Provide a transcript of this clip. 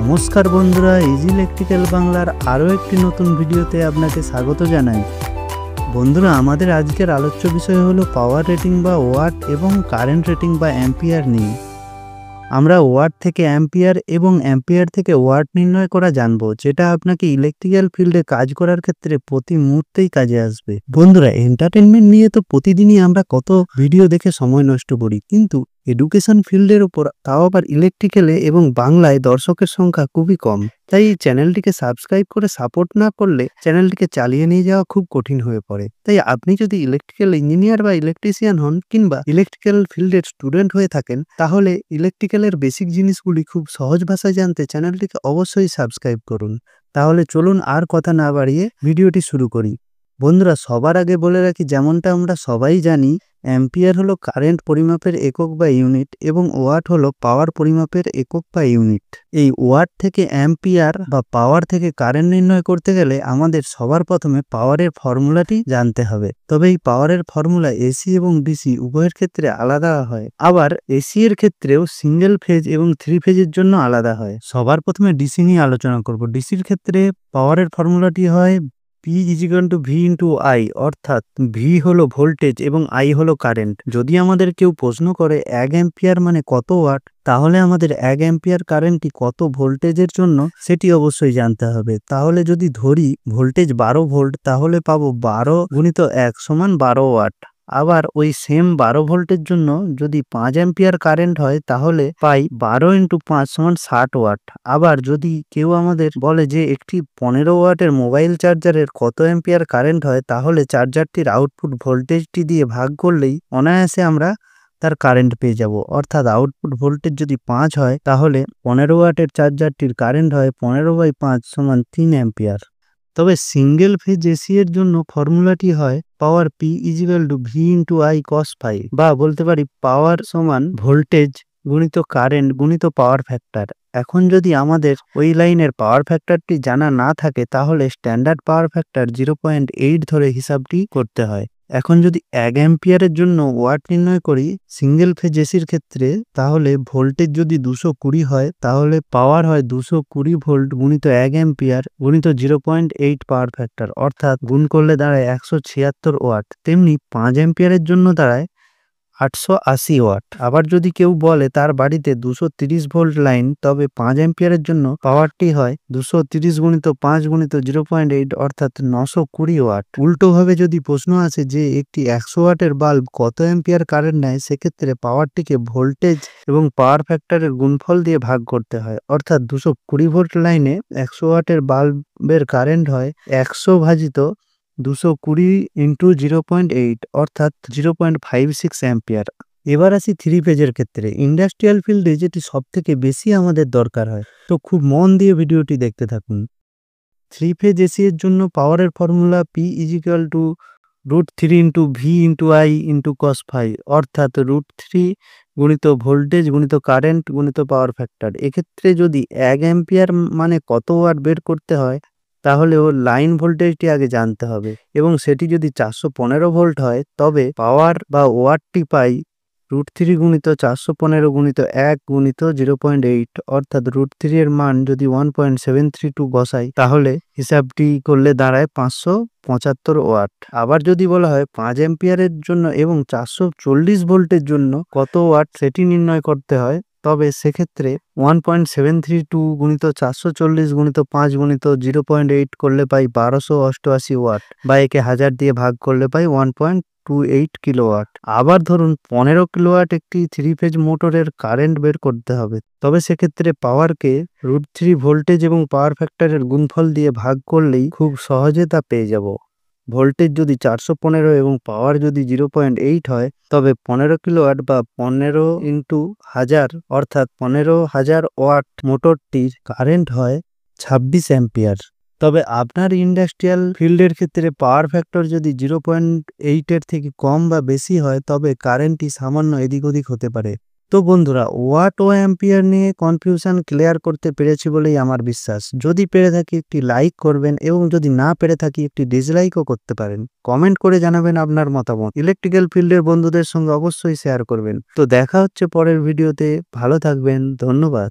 নমস্কার বন্ধুরা, easy electrical বাংলার আরও একটি নতুন ভিডিওতে আপনাকে স্বাগত জানাই। বন্ধুরা, আমাদের আজকের আলোচ্য বিষয় হলো পাওয়ার রেটিং বা ওয়াট এবং কারেন্ট রেটিং বা অ্যাম্পিয়ার নিয়ে। আমরা ওয়াট থেকে অ্যাম্পিয়ার এবং অ্যাম্পিয়ার থেকে ওয়াট নির্ণয় করা জানবো, যেটা আপনাকে ইলেকট্রিক্যাল ফিল্ডে কাজ করার ক্ষেত্রে প্রতি মুহূর্তেই কাজে আসবে। বন্ধুরা, এন্টারটেনমেন্ট নিয়ে তো প্রতিদিনই আমরা কত ভিডিও দেখে সময় নষ্ট করি, কিন্তু এডুকেশন ফিল্ডের ওপর, তাও আবার ইলেকট্রিক্যালে এবং বাংলায় দর্শকের সংখ্যা খুবই কম। তাই এই চ্যানেলটিকে সাবস্ক্রাইব করে সাপোর্ট না করলে চ্যানেলটিকে চালিয়ে নিয়ে যাওয়া খুব কঠিন হয়ে পড়ে। তাই আপনি যদি ইলেকট্রিক্যাল ইঞ্জিনিয়ার বা ইলেকট্রিশিয়ান হন কিংবা ইলেকট্রিক্যাল ফিল্ডের স্টুডেন্ট হয়ে থাকেন, তাহলে ইলেকট্রিক্যালের বেসিক জিনিসগুলি খুব সহজ ভাষায় জানতে চ্যানেলটিকে অবশ্যই সাবস্ক্রাইব করুন। তাহলে চলুন আর কথা না বাড়িয়ে ভিডিওটি শুরু করি। বন্ধুরা, সবার আগে বলে রাখি, যেমনটা আমরা সবাই জানি, অ্যাম্পিয়ার হলো কারেন্ট পরিমাপের একক বা ইউনিট এবং ওয়াট হলো পাওয়ার পরিমাপের একক বা ইউনিট। এই ওয়াট থেকে অ্যাম্পিয়ার বা পাওয়ার থেকে কারেন্ট নির্ণয় করতে গেলে আমাদের সবার প্রথমে পাওয়ারের ফর্মুলাটি জানতে হবে। তবে এই পাওয়ারের ফর্মুলা এসি এবং ডিসি উভয়ের ক্ষেত্রে আলাদা হয়, আবার এসি এর ক্ষেত্রেও সিঙ্গেল ফেজ এবং 3 ফেজের জন্য আলাদা হয়। সবার প্রথমে ডিসি নিয়ে আলোচনা করব। ডিসির ক্ষেত্রে পাওয়ারের ফর্মুলাটি হয় P = V × I, অর্থাৎ ভি হলো ভোল্টেজ এবং আই হলো কারেন্ট। যদি আমাদের কেউ প্রশ্ন করে 1 অ্যাম্পিয়ার মানে কত ওয়াট, তাহলে আমাদের 1 অ্যাম্পিয়ার কারেন্টটি কত ভোল্টেজের জন্য সেটি অবশ্যই জানতে হবে। তাহলে যদি ধরি ভোল্টেজ 12 ভোল্ট, তাহলে পাবো 12 × 1 = 12 ওয়াট। আবার ওই সেম 12 ভোল্টের জন্য যদি 5 অ্যাম্পিয়ার কারেন্ট হয়, তাহলে পাই 12 × 5 = 60 ওয়াট। আবার যদি কেউ আমাদের বলে যে একটি 15 ওয়াটের মোবাইল চার্জারের কত অ্যাম্পিয়ার কারেন্ট হয়, তাহলে চার্জারটির আউটপুট ভোল্টেজটি দিয়ে ভাগ করলেই অনায়াসে আমরা তার কারেন্ট পেয়ে যাব। অর্থাৎ আউটপুট ভোল্টেজ যদি 5 হয়, তাহলে 15 ওয়াটের চার্জারটির কারেন্ট হয় 15/5 = 3 অ্যাম্পিয়ার। তবে সিঙ্গেল ফেজ এসি এর জন্য ফর্মুলাটি হয় পাওয়ার P = V × I cos φ, বা বলতে পারি পাওয়ার সমান ভোল্টেজ গুণিত কারেন্ট গুণিত পাওয়ার ফ্যাক্টর। এখন যদি আমাদের ওই লাইনের পাওয়ার ফ্যাক্টরটি জানা না থাকে, তাহলে স্ট্যান্ডার্ড পাওয়ার ফ্যাক্টর 0.8 ধরে হিসাবটি করতে হয়। এখন যদি 1 অ্যাম্পিয়ারের জন্য ওয়াট নির্ণয় করি সিঙ্গেল ফেজ এসির ক্ষেত্রে, তাহলে ভোল্টেজ যদি 220 হয়, তাহলে পাওয়ার হয় 220 ভোল্ট গুণিত 1 অ্যাম্পিয়ার গুণিত 0.8 পাওয়ার ফ্যাক্টর, অর্থাৎ গুণ করলে দাঁড়ায় 176 ওয়াট। তেমনি 5 অ্যাম্পিয়ারের জন্য দাঁড়ায় 880 ওয়াট। আবার যদি কেউ বলে তার বাড়িতে 230 ভোল্ট লাইন, তবে 5 অ্যাম্পিয়ারের জন্য পাওয়ারটি হয় 230 × 5 × 0.8, অর্থাৎ 920 ওয়াট। উল্টোভাবে যদি প্রশ্ন আসে যে একটি 100 ওয়াটের বাল্ব কত অ্যাম্পিয়ার কারেন্ট নেয়, সেক্ষেত্রে পাওয়ারটিকে ভোল্টেজ এবং পাওয়ার ফ্যাক্টরের গুণফল দিয়ে ভাগ করতে হয়। অর্থাৎ 220 ভোল্ট লাইনে 100 ওয়াটের বাল্বের কারেন্ট হয় 100/220 × 0.8, অর্থাৎ 0.56 অ্যাম্পিয়ার। এবার আসি 3 ফেজের ক্ষেত্রে। ইন্ডাস্ট্রিয়াল ফিল্ডে যেটি সব থেকে বেশি আমাদের দরকার হয়, তো খুব মন দিয়ে ভিডিওটি দেখতে থাকুন। 3 ফেজ এসি এর জন্য পাওয়ারের formula P = √3 × V × I × cos φ, অর্থাৎ √3 গুণিত ভোল্টেজ গুণিত কারেন্ট গুণিত পাওয়ার ফ্যাক্টর। এক্ষেত্রে যদি 1 অ্যাম্পিয়ার মানে কত ওয়াট বের করতে হয়, তাহলে ও লাইন ভোল্টেজটি আগে জানতে হবে, এবং সেটি যদি 415 ভোল্ট হয়, তবে পাওয়ার বা ওয়াটটি পাই √3 × 415 × 1 × 0.8, অর্থাৎ √3 এর মান যদি 1.732 বসাই, তাহলে হিসাবটি করলে দাঁড়ায় 575 ওয়াট। আবার যদি বলা হয় 5 অ্যাম্পিয়ারের জন্য এবং 440 ভোল্টের জন্য কত ওয়াট সেটি নির্ণয় করতে হয়, তবে সেক্ষেত্রে 1.732 × 440 × 5 × 0.8 করলে পাই 1288 ওয়াট, বা একে 1000 দিয়ে ভাগ করলে পাই 1.28 কিলোওয়াট। আবার ধরুন 15 কিলোওয়াট একটি 3 ফেজ মোটরের কারেন্ট বের করতে হবে, তবে সেক্ষেত্রে পাওয়ারকে √3 ভোল্টেজ এবং পাওয়ার ফ্যাক্টরের গুণফল দিয়ে ভাগ করলেই খুব সহজে তা পেয়ে যাব। ভোল্টেজ যদি 415 এবং পাওয়ার যদি 0.8 হয়, তবে 15 কিলোওয়াট বা 15 × 1000, অর্থাৎ 15,000 ওয়াট মোটরটির কারেন্ট হয় 26 অ্যাম্পিয়ার। তবে আপনার ইন্ডাস্ট্রিয়াল ফিল্ডের ক্ষেত্রে পাওয়ার ফ্যাক্টর যদি 0.8 এর থেকে কম বা বেশি হয়, তবে কারেন্টটি সামান্য এদিক ওদিক হতে পারে। তো বন্ধুরা, ওয়াট ও অ্যাম্পিয়ার নিয়ে কনফিউশন ক্লিয়ার করতে পেরেছি বলেই আমার বিশ্বাস। যদি পেরে থাকি একটি লাইক করবেন, এবং যদি না পেরে থাকি একটি ডিসলাইকও করতে পারেন। কমেন্ট করে জানাবেন আপনার মতামত। ইলেকট্রিক্যাল ফিল্ডের বন্ধুদের সঙ্গে অবশ্যই শেয়ার করবেন। তো দেখা হচ্ছে পরের ভিডিওতে। ভালো থাকবেন, ধন্যবাদ।